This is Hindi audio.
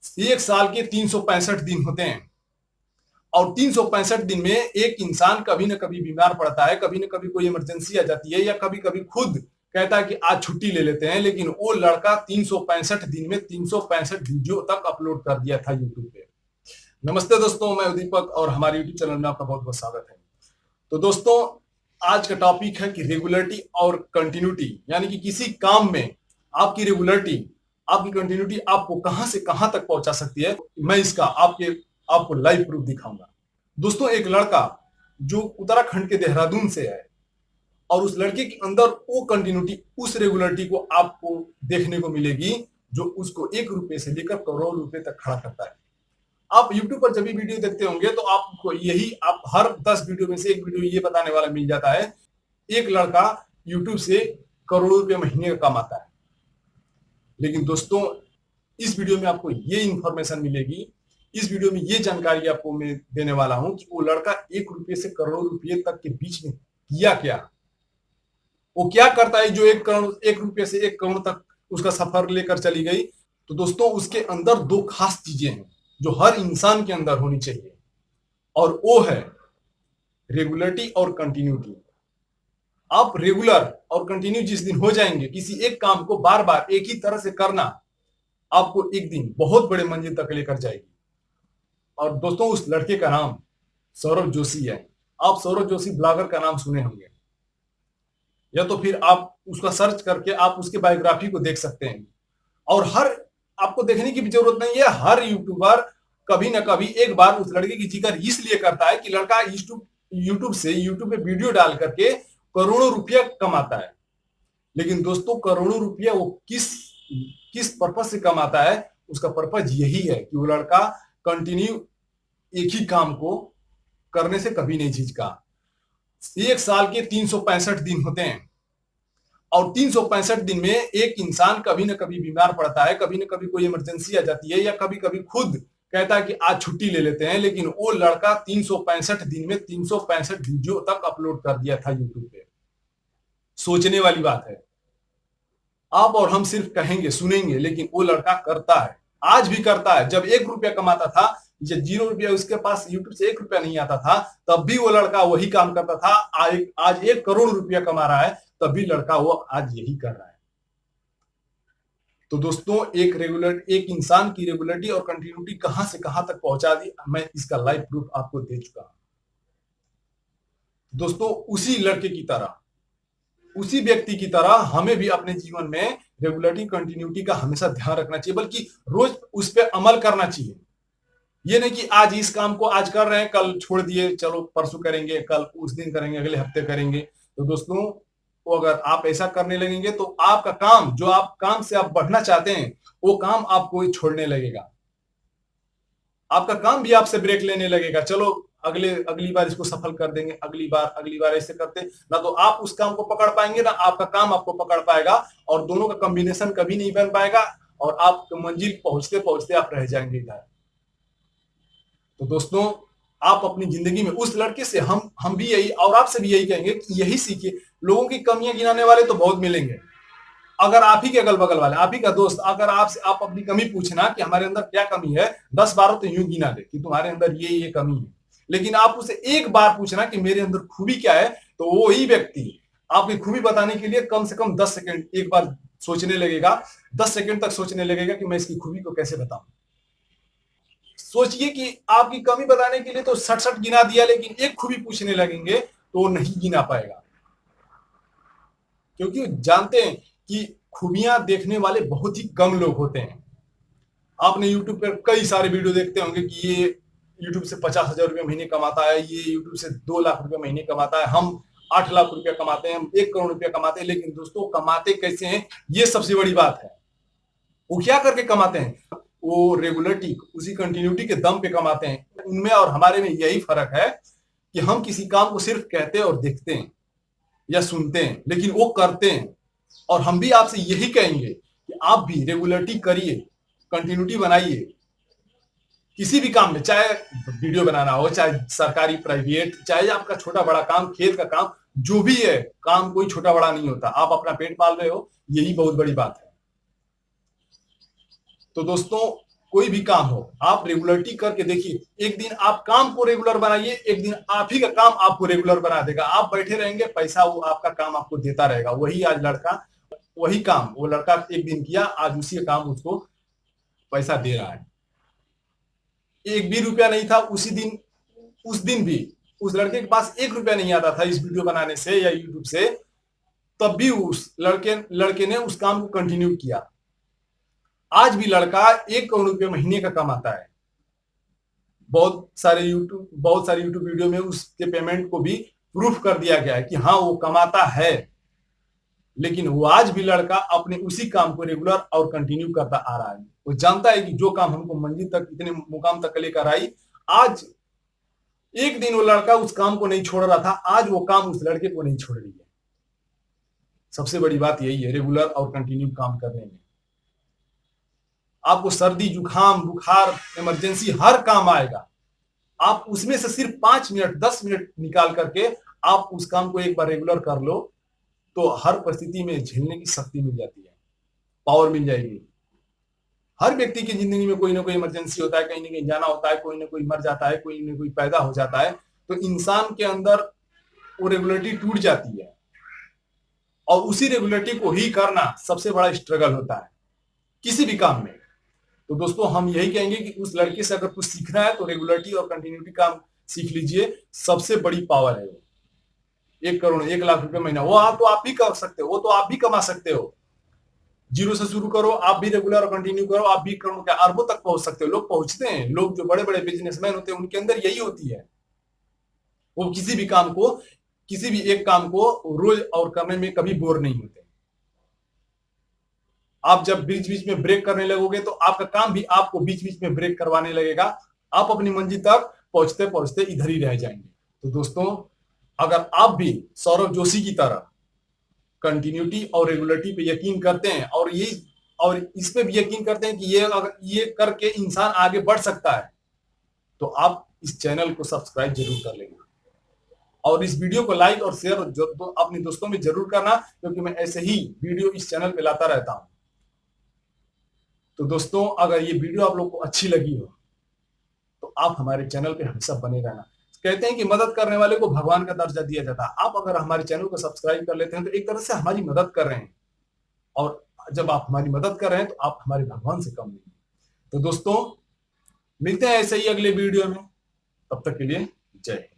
एक साल के 365 दिन होते हैं और 365 दिन में एक इंसान कभी ना कभी बीमार पड़ता है, कभी ना कभी कोई इमरजेंसी आ जाती है या कभी कभी खुद कहता है कि आज छुट्टी ले लेते हैं। लेकिन वो लड़का 365 दिन में 365 वीडियो तक अपलोड कर दिया था यूट्यूब पे। नमस्ते दोस्तों, मैं दीपक और हमारे यूट्यूब चैनल में आपका बहुत बहुत स्वागत है। तो दोस्तों, आज का टॉपिक है कि रेगुलरिटी और कंटिन्यूटी, यानी कि किसी काम में आपकी रेगुलरिटी, आपकी कंटिन्यूटी आपको कहां से कहां तक पहुंचा सकती है। मैं इसका आपको लाइव प्रूफ दिखाऊंगा। दोस्तों, एक लड़का जो उत्तराखंड के देहरादून से है और उस लड़के के अंदर वो कंटिन्यूटी, उस रेगुलरिटी को आपको देखने को मिलेगी जो उसको 1 रुपए से लेकर करोड़ रुपए तक खड़ा करता है। आप YouTube पर जब भी वीडियो देखते होंगे तो आपको यही, आप हर 10 वीडियो में से एक वीडियो ये बताने वाला मिल जाता है, एक लड़का YouTube से करोड़ों रुपए महीने का कमाता है। लेकिन दोस्तों, इस वीडियो में आपको ये इंफॉर्मेशन मिलेगी, इस वीडियो में ये जानकारी आपको मैं देने वाला हूं कि वो लड़का 1 रुपए से करोड़ रुपए तक के बीच में किया क्या, वो क्या करता है जो 1 रुपए से 1 करोड़ तक उसका सफर लेकर चली गई। तो दोस्तों, उसके अंदर दो खास चीजें हैं जो हर इंसान के अंदर होनी चाहिए, और वो है रेगुलरिटी और कंटिन्यूटी। आप रेगुलर और कंटिन्यू जिस दिन हो जाएंगे, किसी एक काम को बार बार एक ही तरह से करना आपको एक दिन बहुत बड़े मंजिल तक लेकर जाएगी। और दोस्तों, उस लड़के का नाम सौरभ जोशी है। आप सौरभ जोशी ब्लॉगर का नाम सुने होंगे, या तो फिर आप उसका सर्च करके आप उसके बायोग्राफी को देख सकते हैं। और हर, आपको देखने की भी जरूरत नहीं है, हर यूट्यूबर कभी ना कभी एक बार उस लड़के की जिक्र इसलिए करता है कि लड़का यूट्यूब पे वीडियो डाल करके करोड़ों रुपया कमाता है। लेकिन दोस्तों, करोड़ों रुपया वो किस किस पर्पज से कमाता है, उसका पर्पज यही है कि वो लड़का कंटिन्यू एक ही काम को करने से कभी नहीं झिझका। एक साल के 365 दिन होते हैं और 365 दिन में एक इंसान कभी ना कभी बीमार पड़ता है, कभी ना कभी कोई इमरजेंसी आ जाती है या कभी कभी खुद कहता है कि आज छुट्टी ले लेते हैं। लेकिन वो लड़का 365 दिन में 365 वीडियो तक अपलोड कर दिया था यूट्यूब पे। सोचने वाली बात है। आप और हम सिर्फ कहेंगे, सुनेंगे, लेकिन वो लड़का करता है, आज भी करता है। जब 1 रुपया कमाता था, जब 0 रुपया उसके पास यूट्यूब से 1 रुपया नहीं आता था, तब भी वो लड़का वही काम करता था। आज 1 करोड़ रुपया कमा रहा है, तब भी लड़का वो आज यही कर रहा है। तो दोस्तों, एक इंसान की रेगुलरिटी और कंटिन्यूटी कहां से कहां तक पहुंचा दी, मैं इसका लाइव प्रूफ आपको दे चुका हूं। दोस्तों, उसी लड़के की तरह, उसी व्यक्ति की तरह हमें भी अपने जीवन में रेगुलरिटी कंटिन्यूटी का हमेशा ध्यान रखना चाहिए, बल्कि रोज उस पर अमल करना चाहिए। ये नहीं कि आज इस काम को आज कर रहे हैं, कल छोड़ दिए, चलो परसों करेंगे, कल उस दिन करेंगे, अगले हफ्ते करेंगे। तो दोस्तों, तो अगर आप ऐसा करने लगेंगे तो आपका काम, जो आप काम से आप बढ़ना चाहते हैं, वो काम आपको छोड़ने लगेगा। आपका काम भी आपसे ब्रेक लेने लगेगा। चलो अगली बार इसको सफल कर देंगे, अगली बार ऐसे करते, ना तो आप उस काम को पकड़ पाएंगे, ना आपका काम आपको पकड़ पाएगा, और दोनों का कॉम्बिनेशन कभी नहीं बन पाएगा और आप मंजिल पहुंचते पहुंचते आप रह जाएंगे इधर। तो दोस्तों, आप अपनी जिंदगी में उस लड़के से, हम भी यही और आपसे भी यही कहेंगे कि यही सीखिए। लोगों की कमियां गिनाने वाले तो बहुत मिलेंगे। अगर आप ही के अगल बगल वाले, आप ही का दोस्त, अगर आपसे आप अपनी कमी पूछना कि हमारे अंदर क्या कमी है, 10 12 तो यूं गिना दे कि तुम्हारे अंदर ये कमी है। लेकिन आप उसे एक बार पूछना कि मेरे अंदर खूबी क्या है, तो वो ही व्यक्ति आपकी खूबी बताने के लिए कम से कम 10 सेकंड एक बार सोचने लगेगा, 10 सेकंड तक सोचने लगेगा कि मैं इसकी खूबी को कैसे बताऊं। सोचिए कि आपकी कमी बताने के लिए तो 67 गिना दिया, लेकिन एक खूबी पूछने लगेंगे तो वो नहीं गिना पाएगा, क्योंकि जानते हैं कि खूबियां देखने वाले बहुत ही कम लोग होते हैं। आपने YouTube पर कई सारे वीडियो देखते होंगे कि ये YouTube से 50,000 रुपये महीने कमाता है, ये YouTube से 2 लाख रुपये महीने कमाता है, हम 8 लाख रुपया कमाते हैं, हम 1 करोड़ रुपया कमाते हैं। लेकिन दोस्तों, कमाते कैसे हैं, ये सबसे बड़ी बात है। वो क्या करके कमाते हैं, वो रेगुलरिटी, उसी कंटिन्यूटी के दम पे कमाते हैं। उनमें और हमारे में यही फर्क है कि हम किसी काम को सिर्फ कहते और देखते हैं या सुनते हैं, लेकिन वो करते हैं। और हम भी आपसे यही कहेंगे कि आप भी रेगुलरिटी करिए, कंटिन्यूटी बनाइए किसी भी काम में, चाहे वीडियो बनाना हो, चाहे सरकारी प्राइवेट, चाहे आपका छोटा बड़ा काम, खेत का काम, जो भी है काम, कोई छोटा बड़ा नहीं होता। आप अपना पेट पाल रहे हो, यही बहुत बड़ी बात है। तो दोस्तों, कोई भी काम हो, आप रेगुलरिटी करके देखिए। एक दिन आप काम को रेगुलर बनाइए, एक दिन आप ही का काम आपको रेगुलर बना देगा। आप बैठे रहेंगे, पैसा वो आपका काम आपको देता रहेगा। वही आज लड़का, वही काम वो लड़का एक दिन किया, आज उसी का काम उसको पैसा दे रहा है। एक भी रुपया नहीं था उसी दिन, उस दिन भी उस लड़के के पास 1 रुपया नहीं आता था इस वीडियो बनाने से या यूट्यूब से, तब भी उस लड़के ने उस काम को कंटिन्यू किया। आज भी लड़का 1 करोड़ रुपये महीने का कमाता है। बहुत सारे यूट्यूब वीडियो में उसके पेमेंट को भी प्रूफ कर दिया गया है कि हाँ वो कमाता है। लेकिन वो आज भी लड़का अपने उसी काम को रेगुलर और कंटिन्यू करता आ रहा है। वो जानता है कि जो काम हमको मंजिल तक, इतने मुकाम तक लेकर आई, आज एक दिन वो लड़का उस काम को नहीं छोड़ रहा था, आज वो काम उस लड़के को नहीं छोड़ रही है। सबसे बड़ी बात यही है रेगुलर और कंटिन्यू काम करने में। आपको सर्दी, जुकाम, बुखार, इमरजेंसी हर काम आएगा। आप उसमें से सिर्फ 5 मिनट 10 मिनट निकाल करके आप उस काम को एक बार रेगुलर कर लो, तो हर परिस्थिति में झेलने की शक्ति मिल जाती है, पावर मिल जाएगी। हर व्यक्ति की जिंदगी में कोई ना कोई इमरजेंसी होता है, कहीं ना कहीं जाना होता है, कोई ना कोई मर जाता है, कोई ना कोई पैदा हो जाता है, तो इंसान के अंदर वो रेगुलरिटी टूट जाती है। और उसी रेगुलरिटी को ही करना सबसे बड़ा स्ट्रगल होता है किसी भी काम में। तो दोस्तों हम यही कहेंगे कि उस लड़के से अगर कुछ सीखना है तो रेगुलरिटी और कंटिन्यूटी काम सीख लीजिए। सबसे बड़ी पावर है वो। 1 करोड़ 1 लाख रुपए महीना वो आप भी कर सकते हो, वो तो आप भी कमा सकते हो। जीरो से शुरू करो, आप भी रेगुलर और कंटिन्यू करो, आप भी करोड़ क्या अरबों तक पहुंच सकते हो। लोग पहुंचते हैं, लोग जो बड़े बड़े बिजनेसमैन होते हैं उनके अंदर यही होती है। वो किसी भी काम को, किसी भी एक काम को रोज और करने में कभी बोर नहीं होते। आप जब बीच बीच में ब्रेक करने लगोगे तो आपका काम भी आपको बीच बीच में ब्रेक करवाने लगेगा। आप अपनी मंजिल तक पहुंचते पहुंचते इधर ही रह जाएंगे। तो दोस्तों अगर आप भी सौरभ जोशी की तरह कंटिन्यूटी और रेगुलरिटी पे यकीन करते हैं और इस पे भी यकीन करते हैं कि ये करके इंसान आगे बढ़ सकता है, तो आप इस चैनल को सब्सक्राइब जरूर कर लेंगे और इस वीडियो को लाइक और शेयर अपने दोस्तों में जरूर करना, क्योंकि मैं ऐसे ही वीडियो इस चैनल पे लाता रहता हूं। तो दोस्तों अगर ये वीडियो आप लोग को अच्छी लगी हो तो आप हमारे चैनल पे हमेशा बने रहना। कहते हैं कि मदद करने वाले को भगवान का दर्जा दिया जाता है। आप अगर हमारे चैनल को सब्सक्राइब कर लेते हैं तो एक तरह से हमारी मदद कर रहे हैं, और जब आप हमारी मदद कर रहे हैं तो आप हमारे भगवान से कम नहीं। तो दोस्तों मिलते हैं ऐसे ही अगले वीडियो में, तब तक के लिए जय हिंद।